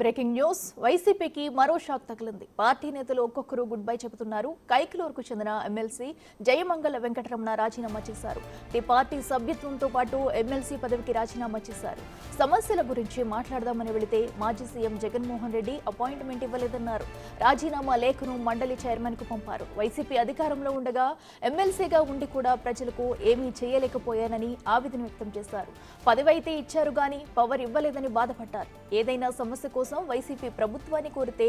Breaking news వైసీపీకి మరో shock తగిలింది. పార్టీ నేతలు ఒక్కొక్కరు గుడ్ బై చెబుతున్నారు. కైకలూరుకు చెందిన ఎమ్మెల్సీ జయమంగళ వెంకటరమణ రాజీనామా చేశారు. పార్టీ సభ్యత్వంతో పాటు ఎమ్మెల్సీ పదవికి రాజీనామా చేశారు. సమస్యల గురించి మాట్లాడదామని వెళితే మాజీ సీఎం జగన్మోహన్ రెడ్డి అపాయింట్మెంట్ ఇవ్వలేదన్నారు. రాజీనామా లేఖను మండలి చైర్మన్ కు పంపారు. వైసీపీ అధికారంలో ఉండగా ఎమ్మెల్సీగా ఉండి కూడా ప్రజలకు ఏమీ చేయలేకపోయానని ఆవేదన వ్యక్తం చేశారు. పదవి అయితే ఇచ్చారు గాని పవర్ ఇవ్వలేదని బాధపడ్డారు. ఏదైనా సమస్య కోసం వైసీపీ ప్రభుత్వాన్ని కోరితే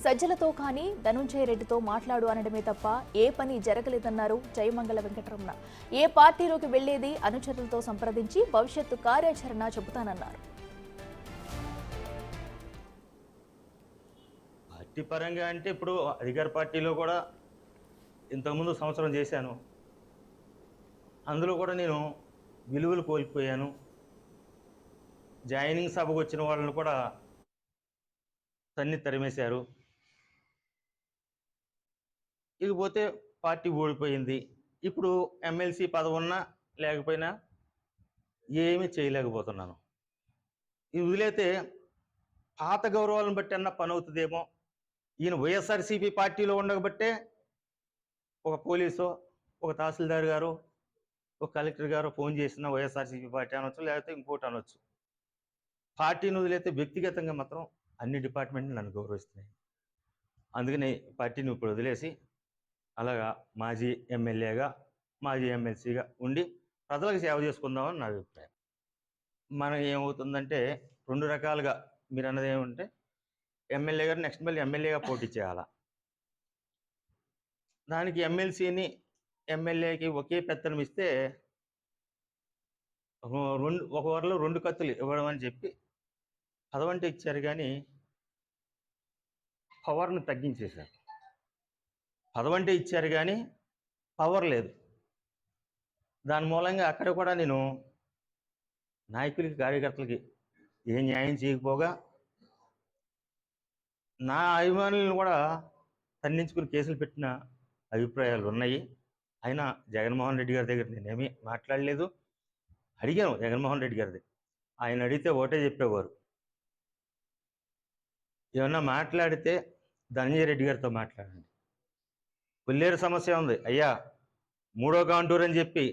సజ్జలతో కానీ ధనుంజయ రెడ్డితో మాట్లాడు అనడమే తప్ప ఏ పని జరగలేదన్నారు జయమంగళ వెంకటరమణ. ఏ పార్టీలోకి వెళ్లేది అనుచరులతో సంప్రదించి భవిష్యత్తు కార్యాచరణ చెబుతానన్నారు. పార్టీ పరంగా అంటే ఇప్పుడు అధికార పార్టీలో కూడా ఇంతకుముందు సంవత్సరం చేశాను. అందులో కూడా నేను విలువలు కోల్పోయాను. జాయినింగ్ సభకు వచ్చిన వాళ్ళని కూడా తన్ని తరిమేశారు. ఇకపోతే పార్టీ ఓడిపోయింది. ఇప్పుడు ఎమ్మెల్సీ పదవి ఉన్నా లేకపోయినా ఏమీ చేయలేకపోతున్నాను. ఇది వదిలేతే పాత గౌరవాలను బట్టి అన్న పని అవుతుందేమో. ఈయన వైఎస్ఆర్సీపీ పార్టీలో ఉండబట్టే ఒక పోలీసు, ఒక తహసీల్దార్ గారు, ఒక కలెక్టర్ గారు ఫోన్ చేసిన వైఎస్ఆర్సీపీ పార్టీ అనొచ్చు, లేకపోతే ఇంకోటి అనొచ్చు. పార్టీని వదిలేతే వ్యక్తిగతంగా మాత్రం అన్ని డిపార్ట్మెంట్లు నన్ను గౌరవిస్తున్నాయి. అందుకని పార్టీని ఇప్పుడు వదిలేసి అలాగా మాజీ ఎమ్మెల్యేగా, మాజీ ఎమ్మెల్సీగా ఉండి ప్రజలకు సేవ చేసుకుందామని నా అభిప్రాయం. మనకి ఏమవుతుందంటే రెండు రకాలుగా మీరు అన్నది ఏమంటే ఎమ్మెల్యే గారు నెక్స్ట్ మళ్ళీ ఎమ్మెల్యేగా పోటీ చేయాలా. దానికి ఎమ్మెల్సీని ఎమ్మెల్యేకి ఒకే పెత్తనం ఇస్తే ఒక వరలో రెండు కత్తులు ఇవ్వడం అని చెప్పి పదవంటే ఇచ్చారు కానీ పవర్ని తగ్గించేశారు. పదవంటే ఇచ్చారు కానీ పవర్ లేదు. దాని మూలంగా అక్కడ కూడా నేను నాయకులకి, కార్యకర్తలకి ఏ న్యాయం చేయకపోగా నా అభిమానులను కూడా తన్నించుకుని కేసులు పెట్టిన అభిప్రాయాలు ఉన్నాయి. అయినా జగన్మోహన్ రెడ్డి గారి దగ్గర నేనేమీ మాట్లాడలేదు. అడిగాను జగన్మోహన్ రెడ్డి గారిది. ఆయన అడిగితే ఒకటే చెప్పేవారు, ఏమన్నా మాట్లాడితే ధనంజయ రెడ్డి గారితో మాట్లాడండి. కొల్లేరు సమస్య ఉంది అయ్యా, 3వ కాంటూర్ అని చెప్పి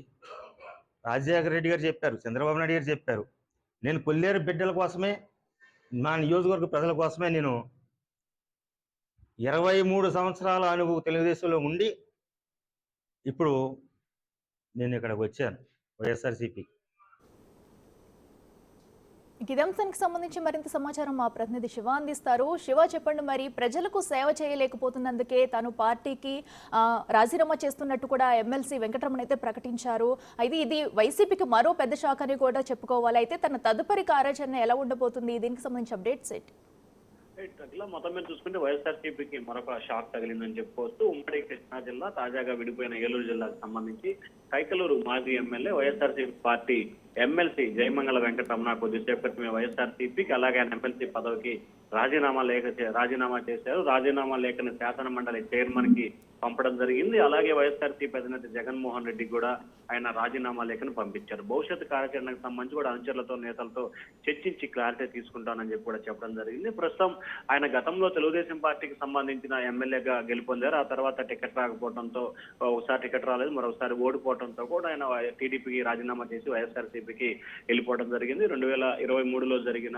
రాజశేఖర రెడ్డి గారు చెప్పారు, చంద్రబాబు నాయుడు గారు చెప్పారు. నేను కొల్లేరు బిడ్డల కోసమే, మా నియోజకవర్గ ప్రజల కోసమే నేను 23 సంవత్సరాల అనుభవం తెలుగుదేశంలో ఉండి ఇప్పుడు నేను ఇక్కడికి వచ్చాను వైఎస్ఆర్సీపీ. ఇదే అంశానికి సంబంధించి మరింత సమాచారం మా ప్రతినిధి శివ అందిస్తారు. శివ, చెప్పండి, మరి ప్రజలకు సేవ చేయలేకపోతున్నందుకే తాను పార్టీకి రాజీనామా చేస్తున్నట్టు కూడా ఎమ్మెల్సీ వెంకటరమణ అయితే ప్రకటించారు. అయితే ఇది వైసీపీకి మరో పెద్ద షాక్ అని కూడా చెప్పుకోవాలి. అయితే తన తదుపరి కార్యాచరణ ఎలా ఉండబోతుంది? దీనికి సంబంధించి అప్డేట్స్ ఏంటి? మొత్తం మీద చూసుకుంటే వైఎస్ఆర్సీపీకి మరొక షాక్ తగిలిందని చెప్పుకోవచ్చు. ఉమ్మడి కృష్ణా జిల్లా తాజాగా విడిపోయిన ఏలూరు జిల్లాకు సంబంధించి కైకలూరు మాజీ MLA YSRCP party MLC Jayamangala Venkataramana కొద్దిసేపటి వైఎస్ఆర్సీపీకి అలాగే ఎమ్మెల్సీ పదవికి రాజీనామా చేశారు. రాజీనామా లేఖను శాసన మండలి చైర్మన్ కి పంపడం జరిగింది. అలాగే వైఎస్ఆర్సీపీ అధినేత జగన్మోహన్ రెడ్డి కూడా ఆయన రాజీనామా లేఖను పంపించారు. భవిష్యత్తు కార్యాచరణకు సంబంధించి కూడా అనుచరులతో, నేతలతో చర్చించి క్లారిటీ తీసుకుంటానని చెప్పి కూడా చెప్పడం జరిగింది. ప్రస్తుతం ఆయన గతంలో తెలుగుదేశం పార్టీకి సంబంధించిన ఎమ్మెల్యేగా గెలుపొందారు. ఆ తర్వాత టికెట్ రాకపోవడంతో, ఒకసారి టికెట్ రాలేదు, మరొకసారి ఓడిపోవడంతో కూడా ఆయన టీడీపీకి రాజీనామా చేసి వైఎస్ఆర్సీపీకి వెళ్ళిపోవడం జరిగింది. 2023లో జరిగిన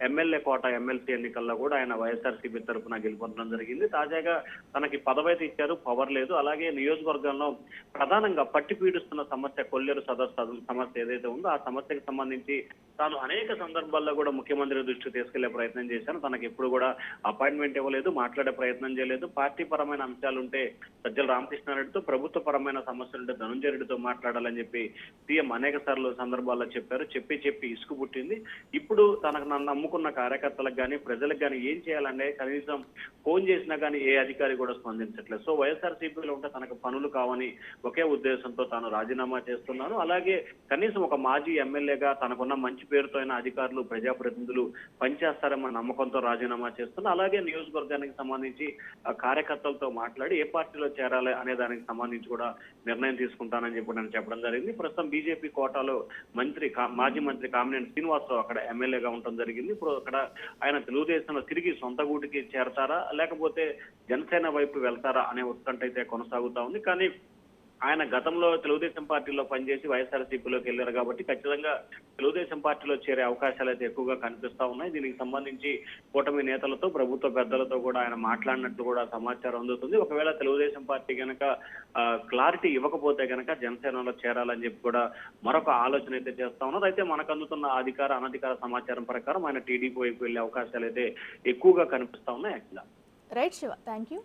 ఎమ్మెల్యే కోట ఎమ్మెల్సీ ఎన్నికల్లో కూడా ఆయన వైఎస్ఆర్సీపీ తరఫున గెలుపొందడం జరిగింది. తాజాగా తనకి పదవి అయితే ఇచ్చారు, పవర్ లేదు. అలాగే నియోజకవర్గంలో ప్రధానంగా పట్టి పీడిస్తున్న సమస్య కొల్లేరు సదస్సు సమస్య ఏదైతే ఉందో ఆ సమస్యకు సంబంధించి తాను అనేక సందర్భాల్లో కూడా ముఖ్యమంత్రి దృష్టికి తీసుకెళ్లే ప్రయత్నం చేశాను. తనకి ఎప్పుడు కూడా అపాయింట్మెంట్ ఇవ్వలేదు, మాట్లాడే ప్రయత్నం చేయలేదు. పార్టీ పరమైన అంశాలుంటే సజ్జల రామకృష్ణారెడ్డితో, ప్రభుత్వ పరమైన సమస్యలుంటే ధనుంజయ రెడ్డితో మాట్లాడాలని చెప్పి సీఎం అనేక సార్లు సందర్భాల్లో చెప్పారు. చెప్పి ఇసుకు పుట్టింది. ఇప్పుడు తనకు నన్ను నమ్ముకున్న కార్యకర్తలకు కానీ, ప్రజలకు కానీ ఏం చేయాలంటే కనీసం ఫోన్ చేసినా కానీ ఏ అధికారి కూడా స్పందించట్లేదు. సో వైఎస్ఆర్సీపీలో ఉంటే తనకు పనులు కావని ఒకే ఉద్దేశంతో తాను రాజీనామా చేస్తున్నాను. అలాగే కనీసం ఒక మాజీ ఎమ్మెల్యేగా తనకున్న మంచి పేరుతో అయిన అధికారులు, ప్రజాప్రతినిధులు పనిచేస్తారన్న నమ్మకంతో రాజీనామా చేస్తున్నా. అలాగే నియోజకవర్గానికి సంబంధించి కార్యకర్తలతో మాట్లాడి ఏ పార్టీలో చేరాలి అనే దానికి సంబంధించి కూడా నిర్ణయం తీసుకుంటానని చెప్పి నేను చెప్పడం జరిగింది. ప్రస్తుతం బీజేపీ కోటాలో మాజీ మంత్రి కామినేని శ్రీనివాసరావు అక్కడ ఎమ్మెల్యేగా ఉండడం జరిగింది. ఇప్పుడు అక్కడ ఆయన తెలుగుదేశం తెలుగుదేశంలో తిరిగి సొంత గూటికి చేరతారా లేకపోతే జనసేన వైపు వెళ్తారా అనే ఉత్కంఠ అయితే కొనసాగుతా ఉంది. కానీ ఆయన గతంలో తెలుగుదేశం పార్టీలో పనిచేసి వైఎస్ఆర్సీపీలోకి వెళ్ళారు కాబట్టి ఖచ్చితంగా తెలుగుదేశం పార్టీలో చేరే అవకాశాలు అయితే ఎక్కువగా కనిపిస్తా ఉన్నాయి. దీనికి సంబంధించి కూటమి నేతలతో ప్రభుత్వ పెద్దలతో కూడా ఆయన మాట్లాడినట్లు కూడా సమాచారం అందుతుంది. ఒకవేళ తెలుగుదేశం పార్టీ కనుక క్లారిటీ ఇవ్వకపోతే కనుక జనసేనలో చేరాలని చెప్పి కూడా మరొక ఆలోచన అయితే చేస్తా ఉన్నారు. అయితే మనకు అందుతున్న అధికార అనధికార సమాచారం ప్రకారం ఆయన టీడీపీ వైపు వెళ్లే అవకాశాలు అయితే ఎక్కువగా కనిపిస్తా ఉన్నాయి. యాక్చువల్గా రైట్ శివ, థ్యాంక్ యూ.